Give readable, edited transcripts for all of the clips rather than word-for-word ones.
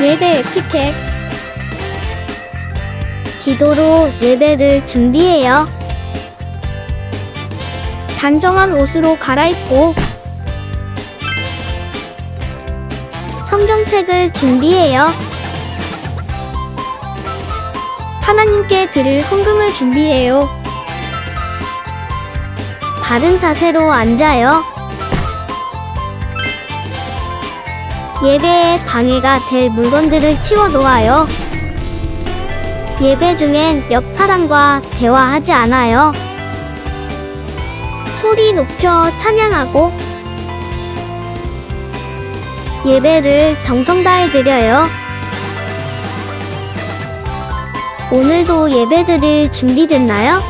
예배 에티켓. 기도로 예배를 준비해요. 단정한 옷으로 갈아입고 성경책을 준비해요. 하나님께 드릴 헌금을 준비해요. 바른 자세로 앉아요. 예배에 방해가 될 물건들을 치워 놓아요. 예배 중엔 옆 사람과 대화하지 않아요. 소리 높여 찬양하고 예배를 정성 다해 드려요. 오늘도 예배 드릴 준비됐나요?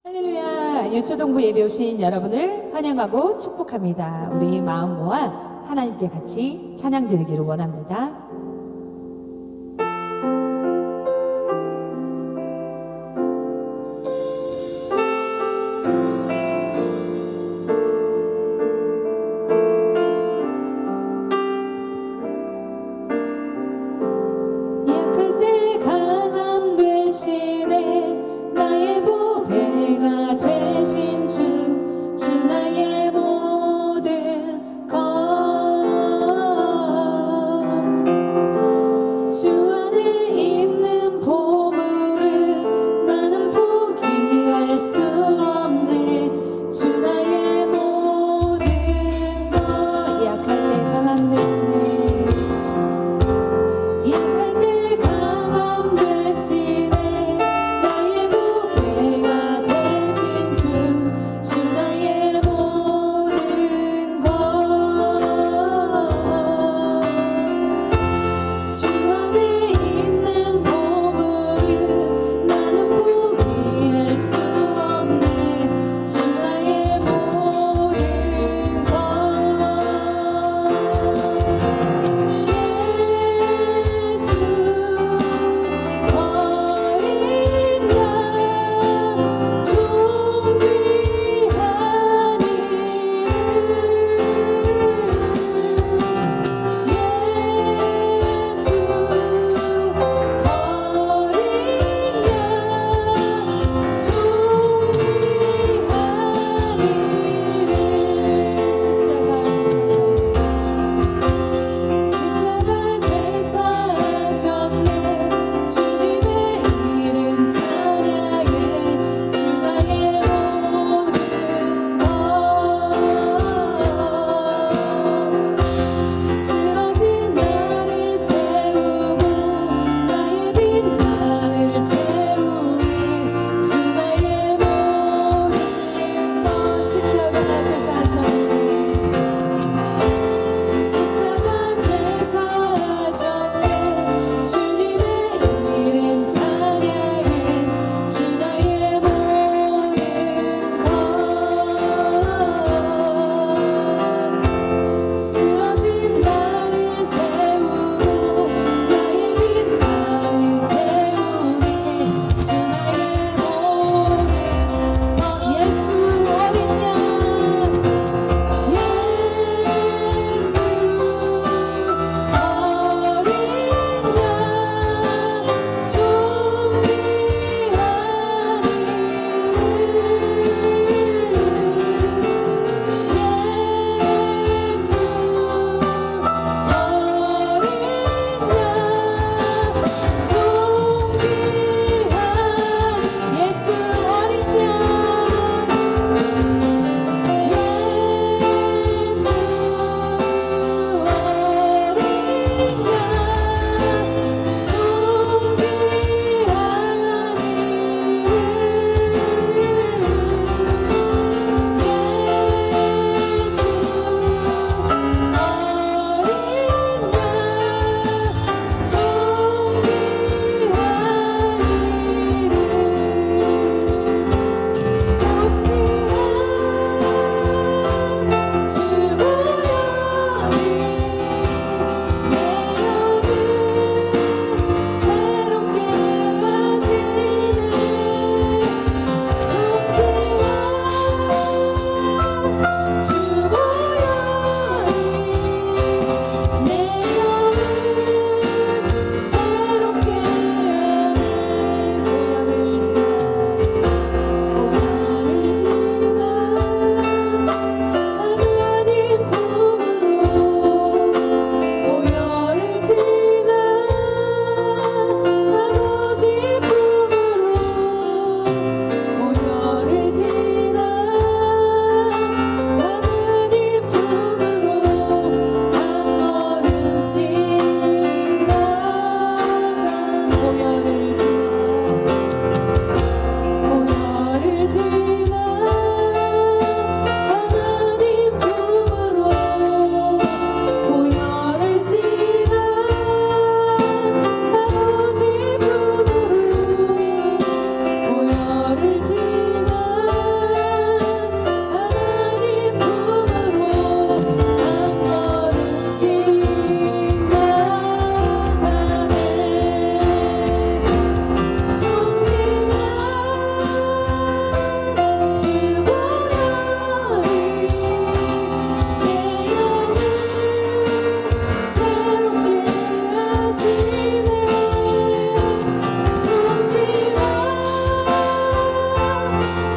할렐루야! 유초동부 예배 오신 여러분을 환영하고 축복합니다. 우리 마음 모아 하나님께 같이 찬양 드리기를 원합니다. 약할 때 강함 되시네 나의 보배가 되신 주 나의 모든 것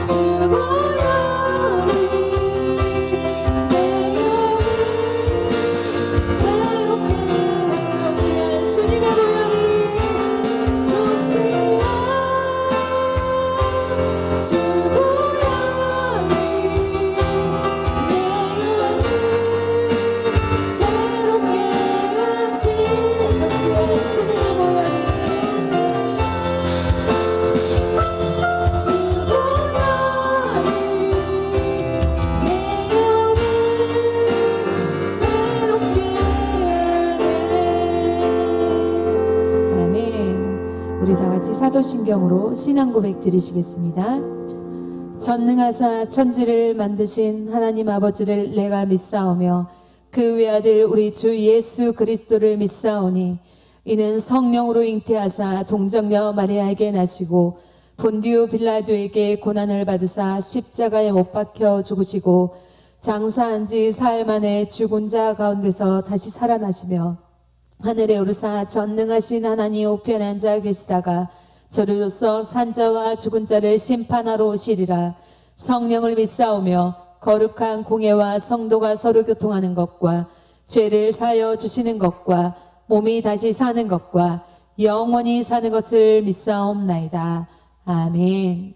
주보혈이 내 영을 새롭게 정리한 주님의 보혈이 정리한 주보혈이 내 영을 새롭게 하시 정리한 주님의 보혈이 우리 다 같이 사도신경으로 신앙 고백 드리시겠습니다. 전능하사 천지를 만드신 하나님 아버지를 내가 믿사오며 그 외아들 우리 주 예수 그리스도를 믿사오니 이는 성령으로 잉태하사 동정녀 마리아에게 나시고 본디오 빌라도에게 고난을 받으사 십자가에 못 박혀 죽으시고 장사한 지 사흘 만에 죽은 자 가운데서 다시 살아나시며 하늘에 오르사 전능하신 하나님 우편에 앉아 계시다가 저리로서 산자와 죽은 자를 심판하러 오시리라. 성령을 믿사오며 거룩한 공예와 성도가 서로 교통하는 것과 죄를 사하여 주시는 것과 몸이 다시 사는 것과 영원히 사는 것을 믿사옵나이다. 아멘.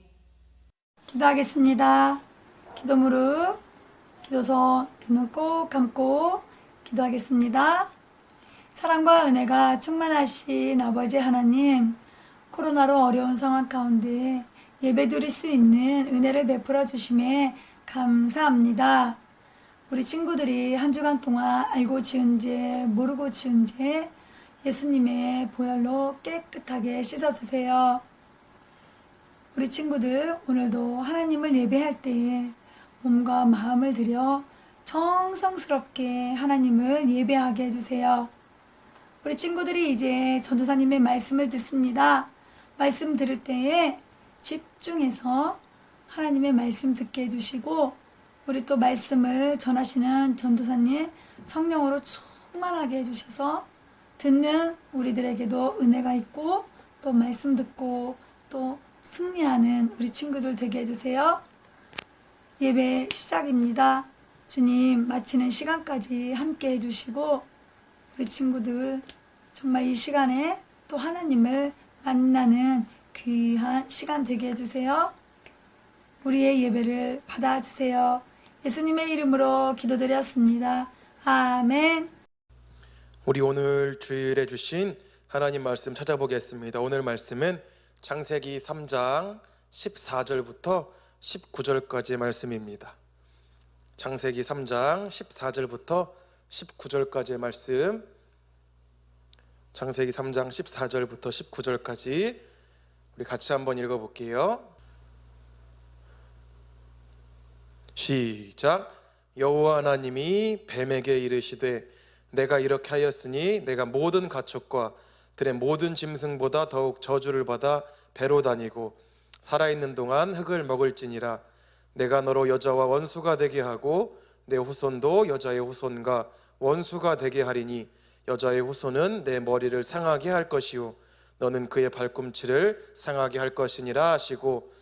기도하겠습니다. 기도 무릎, 기도서 두 눈 꼭 감고 기도하겠습니다. 사랑과 은혜가 충만하신 아버지 하나님, 코로나로 어려운 상황 가운데 예배드릴 수 있는 은혜를 베풀어 주심에 감사합니다. 우리 친구들이 한 주간 동안 알고 지은 죄, 모르고 지은 죄 예수님의 보혈로 깨끗하게 씻어주세요. 우리 친구들 오늘도 하나님을 예배할 때에 몸과 마음을 들여 정성스럽게 하나님을 예배하게 해주세요. 우리 친구들이 이제 전도사님의 말씀을 듣습니다. 말씀 들을 때에 집중해서 하나님의 말씀 듣게 해주시고 우리 또 말씀을 전하시는 전도사님 성령으로 충만하게 해주셔서 듣는 우리들에게도 은혜가 있고 또 말씀 듣고 또 승리하는 우리 친구들 되게 해주세요. 예배 시작입니다. 주님 마치는 시간까지 함께 해주시고 우리 친구들 정말 이 시간에 또 하나님을 만나는 귀한 시간 되게 해주세요. 우리의 예배를 받아주세요. 예수님의 이름으로 기도드렸습니다. 아멘. 우리 오늘 주일에 주신 하나님 말씀 찾아보겠습니다. 오늘 말씀은 창세기 3장 14절부터 19절까지의 말씀입니다. 창세기 3장 14절부터 19절까지의 말씀, 창세기 3장 14절부터 19절까지 우리 같이 한번 읽어볼게요. 시작. 여호와 하나님이 뱀에게 이르시되 내가 이렇게 하였으니 내가 모든 가축과 들의 모든 짐승보다 더욱 저주를 받아 배로 다니고 살아있는 동안 흙을 먹을지니라. 내가 너로 여자와 원수가 되게 하고 내 후손도 여자의 후손과 원수가 되게 하리니 여자의 후손은 내 머리를 상하게 할 것이요 너는 그의 발꿈치를 상하게 할 것이니라 하시고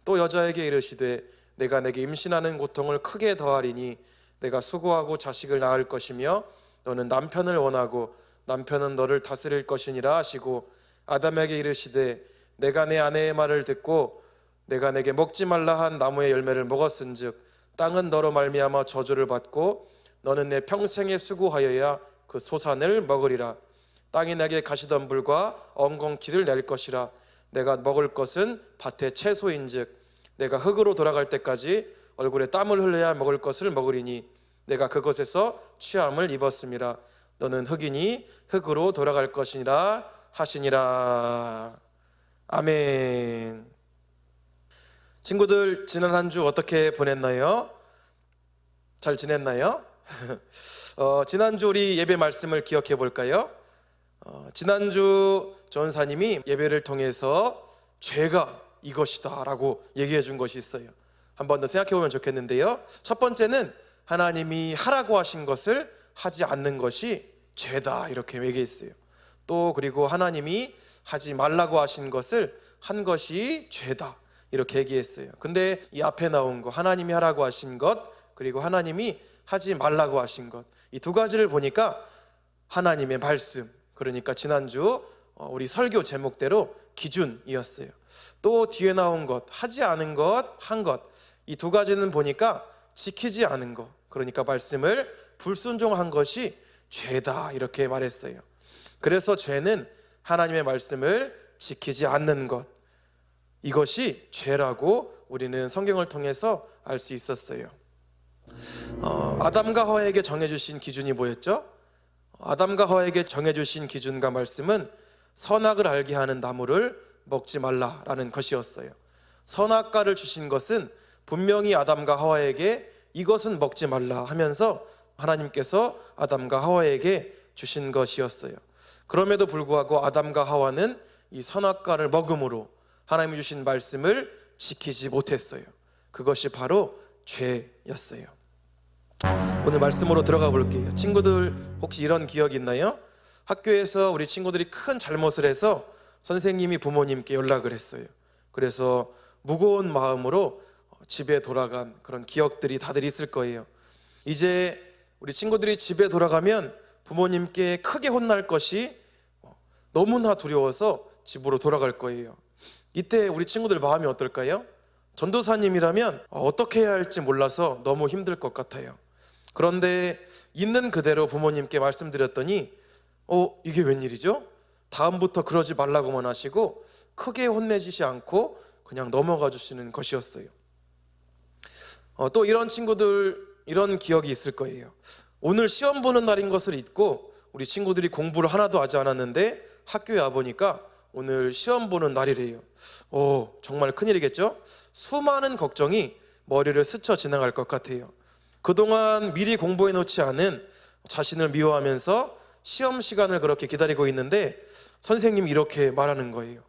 또 여자에게 이르시되 내가 내게 임신하는 고통을 크게 더하리니 내가 수고하고 자식을 낳을 것이며 너는 남편을 원하고 남편은 너를 다스릴 것이니라 하시고 아담에게 이르시되 내가 내 아내의 말을 듣고 내가 내게 먹지 말라 한 나무의 열매를 먹었은즉 땅은 너로 말미암아 저주를 받고 너는 내 평생에 수고하여야 그 소산을 먹으리라. 땅이 내게 가시덤불과 엉겅퀴를 낼 것이라. 내가 먹을 것은 밭의 채소인즉 내가 흙으로 돌아갈 때까지 얼굴에 땀을 흘려야 먹을 것을 먹으리니 내가 그것에서 취함을 입었음이라. 너는 흙이니 흙으로 돌아갈 것이니라 하시니라. 아멘. 친구들 지난 한 주 어떻게 보냈나요? 잘 지냈나요? 지난주 우리 예배 말씀을 기억해 볼까요? 지난주 전사님이 예배를 통해서 죄가 이것이다 라고 얘기해 준 것이 있어요. 한 번 더 생각해 보면 좋겠는데요. 첫 번째는 하나님이 하라고 하신 것을 하지 않는 것이 죄다 이렇게 얘기했어요. 또 그리고 하나님이 하지 말라고 하신 것을 한 것이 죄다 이렇게 얘기했어요. 근데 이 앞에 나온 거, 하나님이 하라고 하신 것, 그리고 하나님이 하지 말라고 하신 것, 이 두 가지를 보니까 하나님의 말씀, 그러니까 지난주 우리 설교 제목대로 기준이었어요. 또 뒤에 나온 것, 하지 않은 것, 한 것, 이 두 가지는 보니까 지키지 않은 것, 그러니까 말씀을 불순종한 것이 죄다 이렇게 말했어요. 그래서 죄는 하나님의 말씀을 지키지 않는 것, 이것이 죄라고 우리는 성경을 통해서 알 수 있었어요. 아담과 하와에게 정해주신 기준이 뭐였죠? 아담과 하와에게 정해주신 기준과 말씀은 선악을 알게 하는 나무를 먹지 말라라는 것이었어요. 선악과를 주신 것은 분명히 아담과 하와에게 이것은 먹지 말라 하면서 하나님께서 아담과 하와에게 주신 것이었어요. 그럼에도 불구하고 아담과 하와는 이 선악과를 먹음으로 하나님이 주신 말씀을 지키지 못했어요. 그것이 바로 죄였어요. 오늘 말씀으로 들어가 볼게요. 친구들 혹시 이런 기억 있나요? 학교에서 우리 친구들이 큰 잘못을 해서 선생님이 부모님께 연락을 했어요. 그래서 무거운 마음으로 집에 돌아간 그런 기억들이 다들 있을 거예요. 이제 우리 친구들이 집에 돌아가면 부모님께 크게 혼날 것이 너무나 두려워서 집으로 돌아갈 거예요. 이때 우리 친구들 마음이 어떨까요? 전도사님이라면 어떻게 해야 할지 몰라서 너무 힘들 것 같아요. 그런데 있는 그대로 부모님께 말씀드렸더니 이게 웬일이죠? 다음부터 그러지 말라고만 하시고 크게 혼내주지 않고 그냥 넘어가 주시는 것이었어요. 또 이런 친구들 이런 기억이 있을 거예요. 오늘 시험 보는 날인 것을 잊고 우리 친구들이 공부를 하나도 하지 않았는데 학교에 와보니까 오늘 시험 보는 날이래요. 정말 큰일이겠죠? 수많은 걱정이 머리를 스쳐 지나갈 것 같아요. 그동안 미리 공부해 놓지 않은 자신을 미워하면서 시험 시간을 그렇게 기다리고 있는데 선생님이 이렇게 말하는 거예요.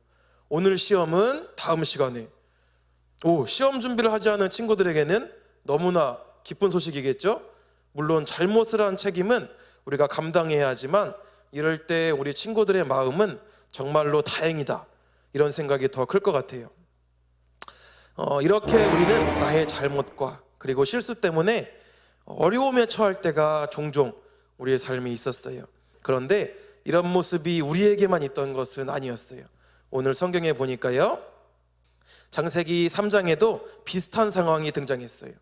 오늘 시험은 다음 시간에. 시험 준비를 하지 않은 친구들에게는 너무나 기쁜 소식이겠죠? 물론 잘못을 한 책임은 우리가 감당해야 하지만 이럴 때 우리 친구들의 마음은 정말로 다행이다, 이런 생각이 더 클 것 같아요. 이렇게 우리는 나의 잘못과 그리고 실수 때문에 어려움에 처할 때가 종종 우리의 삶이 있었어요. 그런데 이런 모습이 우리에게만 있던 것은 아니었어요. 오늘 성경에 보니까요, 창세기 3장에도 비슷한 상황이 등장했어요.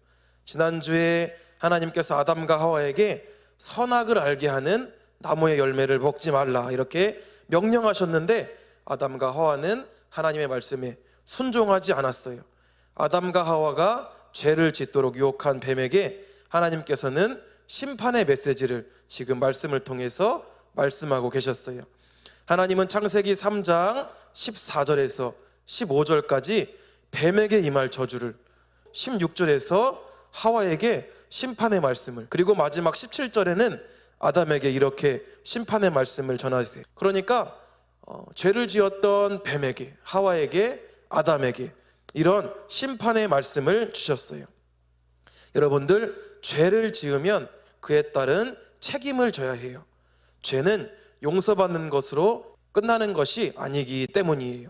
지난주에 하나님께서 아담과 하와에게 선악을 알게 하는 나무의 열매를 먹지 말라 이렇게 명령하셨는데 아담과 하와는 하나님의 말씀에 순종하지 않았어요. 아담과 하와가 죄를 짓도록 유혹한 뱀에게 하나님께서는 심판의 메시지를 지금 말씀을 통해서 말씀하고 계셨어요. 하나님은 창세기 3장 14절에서 15절까지 뱀에게 임할 저주를, 16절에서 하와에게 심판의 말씀을, 그리고 마지막 17절에는 아담에게 이렇게 심판의 말씀을 전하세요. 그러니까 죄를 지었던 뱀에게, 하와에게, 아담에게 이런 심판의 말씀을 주셨어요. 여러분들, 죄를 지으면 그에 따른 책임을 져야 해요. 죄는 용서받는 것으로 끝나는 것이 아니기 때문이에요.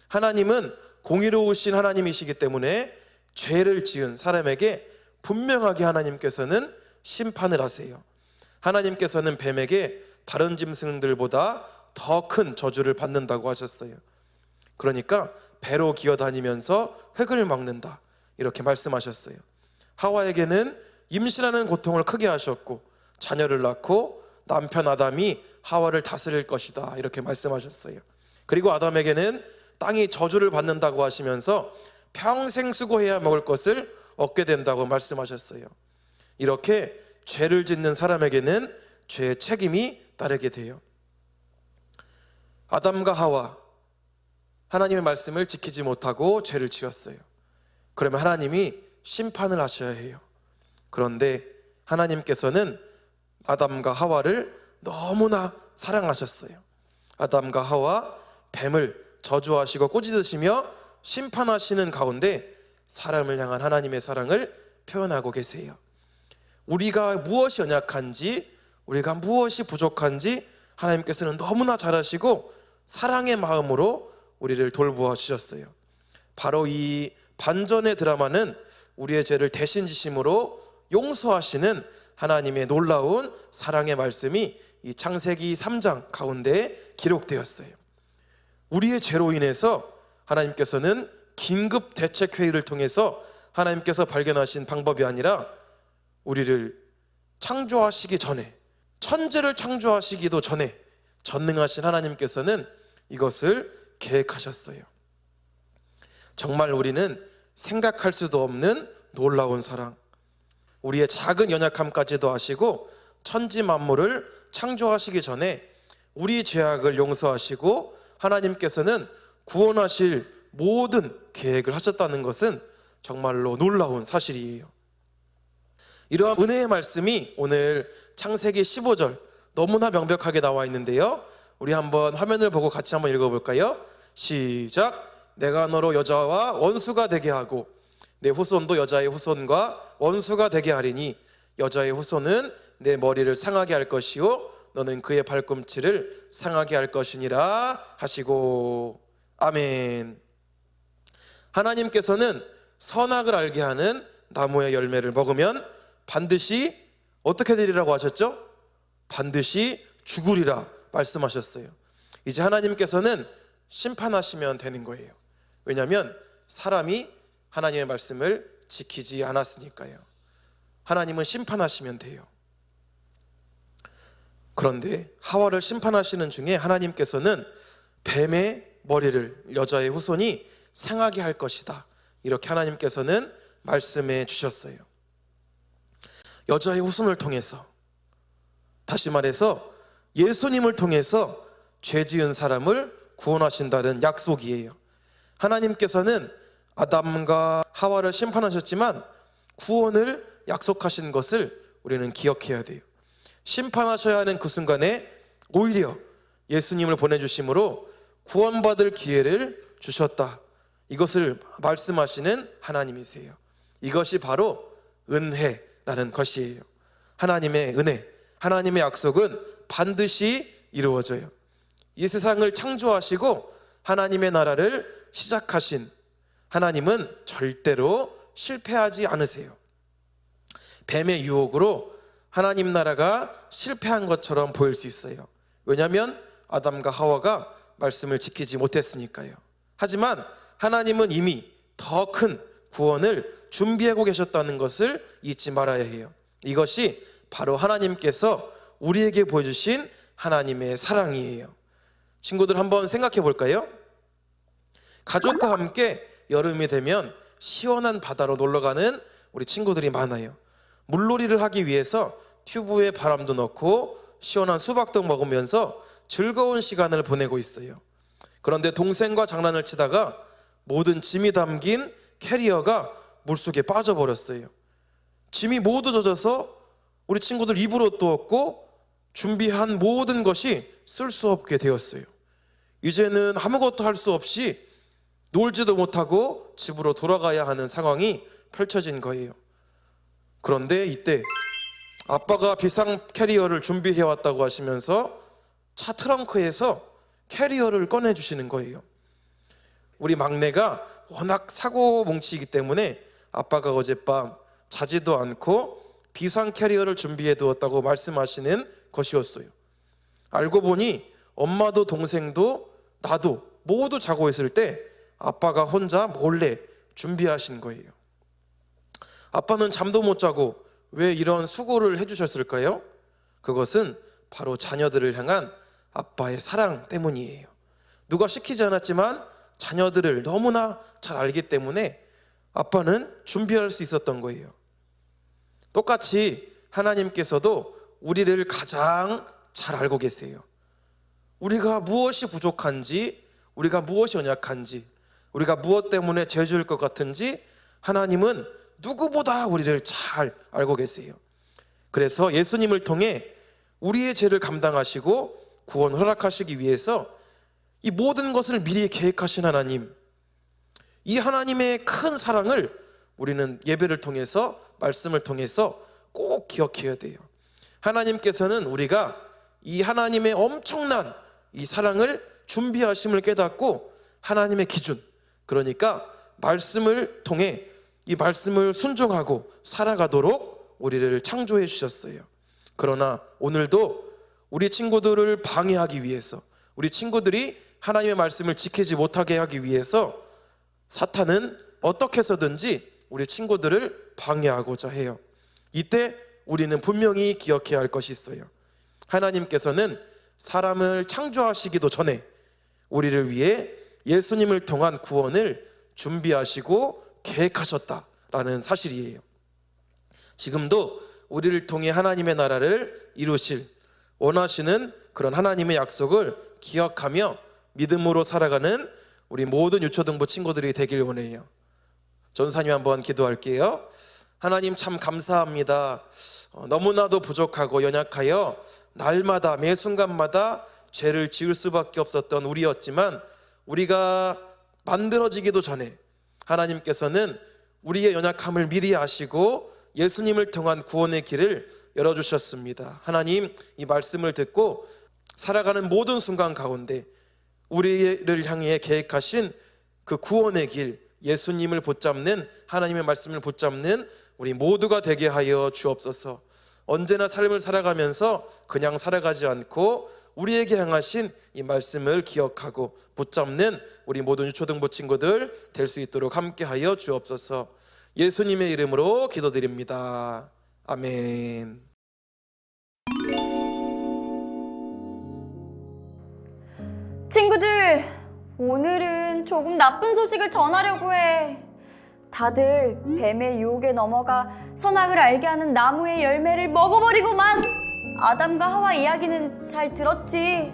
하나님은 공의로우신 하나님이시기 때문에 죄를 지은 사람에게 분명하게 하나님께서는 심판을 하세요. 하나님께서는 뱀에게 다른 짐승들보다 더 큰 저주를 받는다고 하셨어요. 그러니까 배로 기어다니면서 흙을 먹는다 이렇게 말씀하셨어요. 하와에게는 임신하는 고통을 크게 하셨고 자녀를 낳고 남편 아담이 하와를 다스릴 것이다 이렇게 말씀하셨어요. 그리고 아담에게는 땅이 저주를 받는다고 하시면서 평생 수고해야 먹을 것을 얻게 된다고 말씀하셨어요. 이렇게 죄를 짓는 사람에게는 죄의 책임이 따르게 돼요. 아담과 하와, 하나님의 말씀을 지키지 못하고 죄를 지었어요. 그러면 하나님이 심판을 하셔야 해요. 그런데 하나님께서는 아담과 하와를 너무나 사랑하셨어요. 아담과 하와 뱀을 저주하시고 꾸짖으시며 심판하시는 가운데 사람을 향한 하나님의 사랑을 표현하고 계세요. 우리가 무엇이 연약한지, 우리가 무엇이 부족한지 하나님께서는 너무나 잘 아시고 사랑의 마음으로 우리를 돌보아 주셨어요. 바로 이 반전의 드라마는 우리의 죄를 대신 지심으로 용서하시는 하나님의 놀라운 사랑의 말씀이 이 창세기 3장 가운데 기록되었어요. 우리의 죄로 인해서 하나님께서는 긴급 대책회의를 통해서 하나님께서 발견하신 방법이 아니라 우리를 창조하시기 전에, 천지를 창조하시기도 전에 전능하신 하나님께서는 이것을 계획하셨어요. 정말 우리는 생각할 수도 없는 놀라운 사랑, 우리의 작은 연약함까지도 아시고 천지 만물을 창조하시기 전에 우리 죄악을 용서하시고 하나님께서는 구원하실 모든 계획을 하셨다는 것은 정말로 놀라운 사실이에요. 이러한 은혜의 말씀이 오늘 창세기 15절 너무나 명백하게 나와 있는데요, 우리 한번 화면을 보고 같이 한번 읽어볼까요? 시작. 내가 너로 여자와 원수가 되게 하고 내 후손도 여자의 후손과 원수가 되게 하리니 여자의 후손은 내 머리를 상하게 할 것이요 너는 그의 발꿈치를 상하게 할 것이니라 하시고. 아멘. 하나님께서는 선악을 알게 하는 나무의 열매를 먹으면 반드시 어떻게 되리라고 하셨죠? 반드시 죽으리라 말씀하셨어요. 이제 하나님께서는 심판하시면 되는 거예요. 왜냐하면 사람이 하나님의 말씀을 지키지 않았으니까요. 하나님은 심판하시면 돼요. 그런데 하와를 심판하시는 중에 하나님께서는 뱀의 머리를 여자의 후손이 상하게 할 것이다, 이렇게 하나님께서는 말씀해 주셨어요. 여자의 후손을 통해서, 다시 말해서 예수님을 통해서 죄 지은 사람을 구원하신다는 약속이에요. 하나님께서는 아담과 하와를 심판하셨지만 구원을 약속하신 것을 우리는 기억해야 돼요. 심판하셔야 하는 그 순간에 오히려 예수님을 보내주심으로 구원받을 기회를 주셨다, 이것을 말씀하시는 하나님이세요. 이것이 바로 은혜라는 것이에요. 하나님의 은혜, 하나님의 약속은 반드시 이루어져요. 이 세상을 창조하시고 하나님의 나라를 시작하신 하나님은 절대로 실패하지 않으세요. 뱀의 유혹으로 하나님 나라가 실패한 것처럼 보일 수 있어요. 왜냐하면 아담과 하와가 말씀을 지키지 못했으니까요. 하지만 하나님은 이미 더 큰 구원을 준비하고 계셨다는 것을 잊지 말아야 해요. 이것이 바로 하나님께서 우리에게 보여주신 하나님의 사랑이에요. 친구들 한번 생각해 볼까요? 가족과 함께 여름이 되면 시원한 바다로 놀러가는 우리 친구들이 많아요. 물놀이를 하기 위해서 튜브에 바람도 넣고 시원한 수박도 먹으면서 즐거운 시간을 보내고 있어요. 그런데 동생과 장난을 치다가 모든 짐이 담긴 캐리어가 물속에 빠져버렸어요. 짐이 모두 젖어서 우리 친구들 입을 옷도 없고 준비한 모든 것이 쓸 수 없게 되었어요. 이제는 아무것도 할 수 없이 놀지도 못하고 집으로 돌아가야 하는 상황이 펼쳐진 거예요. 그런데 이때 아빠가 비상 캐리어를 준비해왔다고 하시면서 차 트렁크에서 캐리어를 꺼내주시는 거예요. 우리 막내가 워낙 사고 뭉치이기 때문에 아빠가 어젯밤 자지도 않고 비상 캐리어를 준비해 두었다고 말씀하시는 것이었어요. 알고 보니 엄마도 동생도 나도 모두 자고 있을 때 아빠가 혼자 몰래 준비하신 거예요. 아빠는 잠도 못 자고 왜 이런 수고를 해주셨을까요? 그것은 바로 자녀들을 향한 아빠의 사랑 때문이에요. 누가 시키지 않았지만 자녀들을 너무나 잘 알기 때문에 아빠는 준비할 수 있었던 거예요. 똑같이 하나님께서도 우리를 가장 잘 알고 계세요. 우리가 무엇이 부족한지, 우리가 무엇이 연약한지, 우리가 무엇 때문에 죄 지을 것 같은지 하나님은 누구보다 우리를 잘 알고 계세요. 그래서 예수님을 통해 우리의 죄를 감당하시고 구원 허락하시기 위해서 이 모든 것을 미리 계획하신 하나님, 이 하나님의 큰 사랑을 우리는 예배를 통해서, 말씀을 통해서 꼭 기억해야 돼요. 하나님께서는 우리가 이 하나님의 엄청난 이 사랑을 준비하심을 깨닫고 하나님의 기준, 그러니까 말씀을 통해 이 말씀을 순종하고 살아가도록 우리를 창조해 주셨어요. 그러나 오늘도 우리 친구들을 방해하기 위해서, 우리 친구들이 하나님의 말씀을 지키지 못하게 하기 위해서 사탄은 어떻게 해서든지 우리 친구들을 방해하고자 해요. 이때 우리는 분명히 기억해야 할 것이 있어요. 하나님께서는 사람을 창조하시기도 전에 우리를 위해 예수님을 통한 구원을 준비하시고 계획하셨다라는 사실이에요. 지금도 우리를 통해 하나님의 나라를 이루실 원하시는 그런 하나님의 약속을 기억하며 믿음으로 살아가는 우리 모든 유초등부 친구들이 되길 원해요. 전사님 한번 기도할게요. 하나님 참 감사합니다. 너무나도 부족하고 연약하여 날마다 매 순간마다 죄를 지을 수밖에 없었던 우리였지만 우리가 만들어지기도 전에 하나님께서는 우리의 연약함을 미리 아시고 예수님을 통한 구원의 길을 열어주셨습니다. 하나님, 이 말씀을 듣고 살아가는 모든 순간 가운데 우리를 향해 계획하신 그 구원의 길, 예수님을 붙잡는, 하나님의 말씀을 붙잡는 우리 모두가 되게 하여 주옵소서. 언제나 삶을 살아가면서 그냥 살아가지 않고 우리에게 향하신 이 말씀을 기억하고 붙잡는 우리 모든 유초등부 친구들 될 수 있도록 함께 하여 주옵소서. 예수님의 이름으로 기도드립니다. 아멘. 친구들, 오늘은 조금 나쁜 소식을 전하려고 해. 다들 뱀의 유혹에 넘어가 선악을 알게 하는 나무의 열매를 먹어버리고만. 아담과 하와 이야기는 잘 들었지?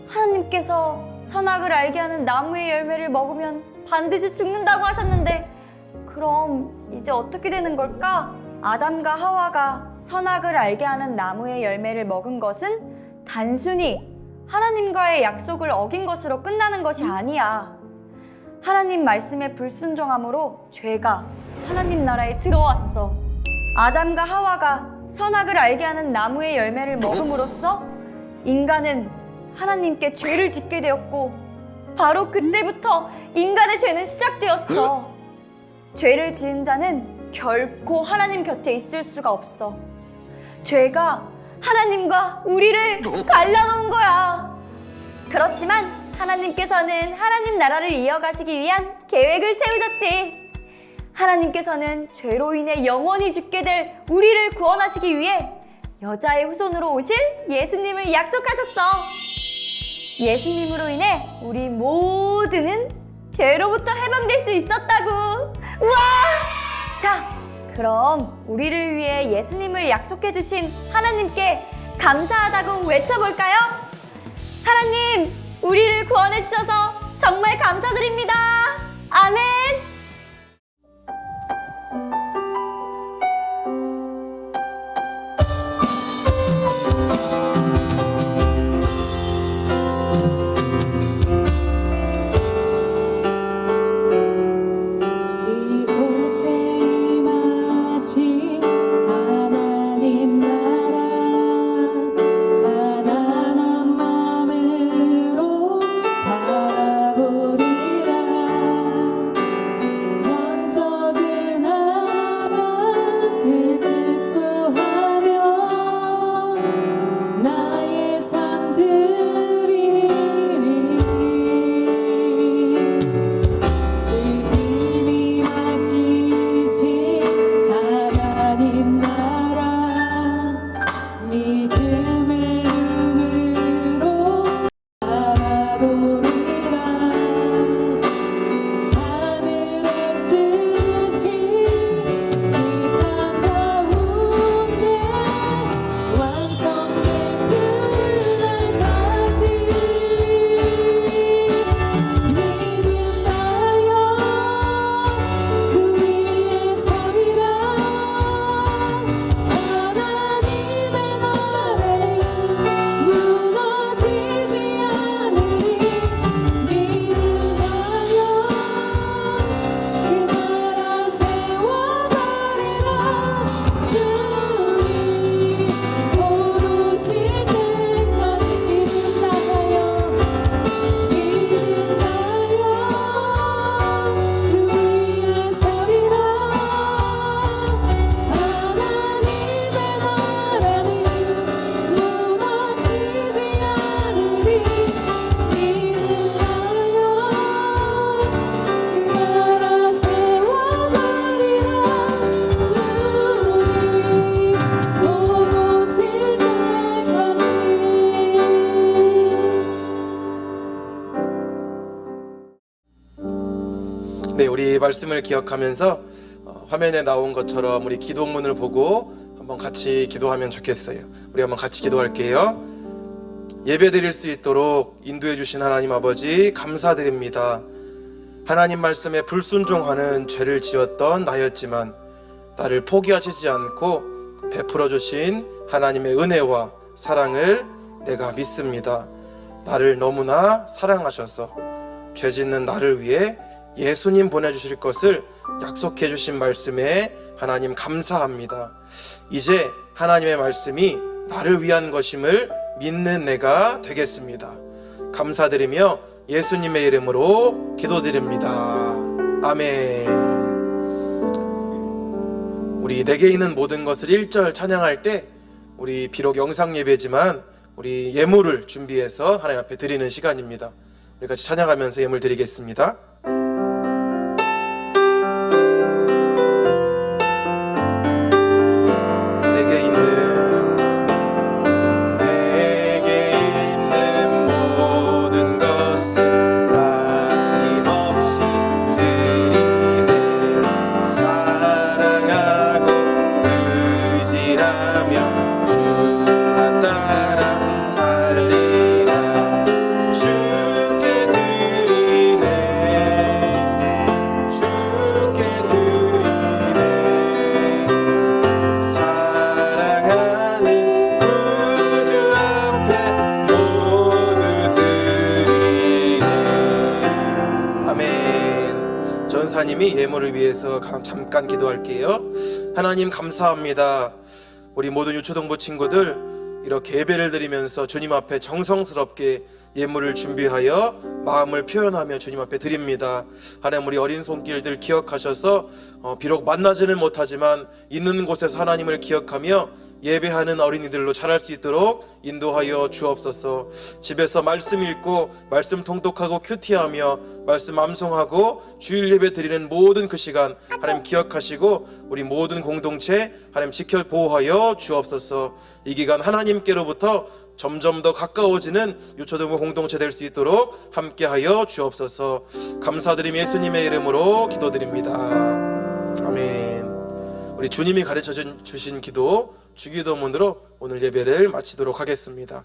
하나님께서 선악을 알게 하는 나무의 열매를 먹으면 반드시 죽는다고 하셨는데, 그럼 이제 어떻게 되는 걸까? 아담과 하와가 선악을 알게 하는 나무의 열매를 먹은 것은 단순히 하나님과의 약속을 어긴 것으로 끝나는 것이 아니야. 하나님 말씀에 불순종함으로 죄가 하나님 나라에 들어왔어. 아담과 하와가 선악을 알게 하는 나무의 열매를 먹음으로써 인간은 하나님께 죄를 짓게 되었고, 바로 그때부터 인간의 죄는 시작되었어. 죄를 지은 자는 결코 하나님 곁에 있을 수가 없어. 죄가 하나님과 우리를 갈라놓은 거야. 그렇지만 하나님께서는 하나님 나라를 이어가시기 위한 계획을 세우셨지. 하나님께서는 죄로 인해 영원히 죽게 될 우리를 구원하시기 위해 여자의 후손으로 오실 예수님을 약속하셨어. 예수님으로 인해 우리 모두는 죄로부터 해방될 수 있었다고. 우와! 자, 그럼 우리를 위해 예수님을 약속해 주신 하나님께 감사하다고 외쳐볼까요? 하나님, 우리를 구원해 주셔서 정말 감사드립니다. 아멘. 우리 말씀을 기억하면서 화면에 나온 것처럼 우리 기도문을 보고 한번 같이 기도하면 좋겠어요. 우리 한번 같이 기도할게요. 예배 드릴 수 있도록 인도해 주신 하나님 아버지 감사드립니다. 하나님 말씀에 불순종하는 죄를 지었던 나였지만 나를 포기하시지 않고 베풀어 주신 하나님의 은혜와 사랑을 내가 믿습니다. 나를 너무나 사랑하셔서 죄 짓는 나를 위해 예수님 보내주실 것을 약속해 주신 말씀에 하나님 감사합니다. 이제 하나님의 말씀이 나를 위한 것임을 믿는 내가 되겠습니다. 감사드리며 예수님의 이름으로 기도드립니다. 아멘. 우리 내게 있는 모든 것을 1절 찬양할 때 우리 비록 영상 예배지만 우리 예물을 준비해서 하나님 앞에 드리는 시간입니다. 우리 같이 찬양하면서 예물 드리겠습니다. 내게 있는 모든 것을 아낌없이 드리네. 사랑하고 의지하며 주만 따라 살리라. 주께 드리네. 주께 드리네. 사랑하는 구주 앞에 모두 드리네. 아멘. 전사님이 예물을 위해서 잠깐 기도할게요. 하나님 감사합니다. 우리 모든 유초동부 친구들 이렇게 예배를 드리면서 주님 앞에 정성스럽게 예물을 준비하여 마음을 표현하며 주님 앞에 드립니다. 하나님 우리 어린 손길들 기억하셔서 비록 만나지는 못하지만 있는 곳에서 하나님을 기억하며 예배하는 어린이들로 자랄 수 있도록 인도하여 주옵소서. 집에서 말씀 읽고 말씀 통독하고 큐티하며 말씀 암송하고 주일 예배 드리는 모든 그 시간 하나님 기억하시고 우리 모든 공동체 하나님 지켜 보호하여 주옵소서. 이 기간 하나님께로부터 점점 더 가까워지는 유초등부 공동체 될 수 있도록 함께하여 주옵소서. 감사드리며 예수님의 이름으로 기도드립니다. 아멘. 우리 주님이 가르쳐 주신 기도 주기도문으로 오늘 예배를 마치도록 하겠습니다.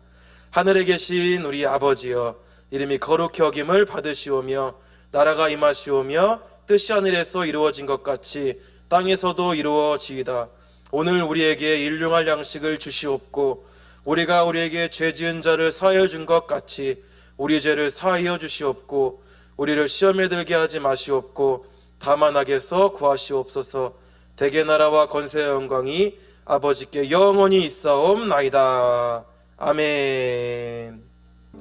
하늘에 계신 우리 아버지여, 이름이 거룩히 여김을 받으시오며 나라가 임하시오며 뜻이 하늘에서 이루어진 것 같이 땅에서도 이루어지이다. 오늘 우리에게 일용할 양식을 주시옵고 우리가 우리에게 죄 지은 자를 사하여 준 것 같이 우리 죄를 사하여 주시옵고 우리를 시험에 들게 하지 마시옵고 다만 악에서 구하시옵소서. 대개 나라와 권세와 영광이 아버지께 영원히 있사옵나이다. 아멘.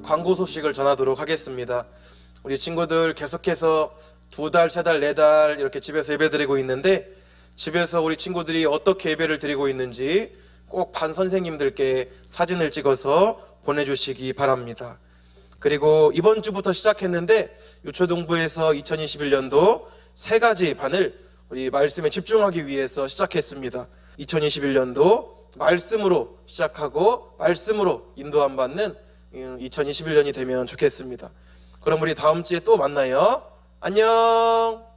광고 소식을 전하도록 하겠습니다. 우리 친구들 계속해서 2달, 3달, 4달 이렇게 집에서 예배 드리고 있는데 집에서 우리 친구들이 어떻게 예배를 드리고 있는지 꼭 반 선생님들께 사진을 찍어서 보내주시기 바랍니다. 그리고 이번 주부터 시작했는데 유초동부에서 2021년도 3가지 반을 우리 말씀에 집중하기 위해서 시작했습니다. 2021년도 말씀으로 시작하고 말씀으로 인도함 받는 2021년이 되면 좋겠습니다. 그럼 우리 다음 주에 또 만나요. 안녕.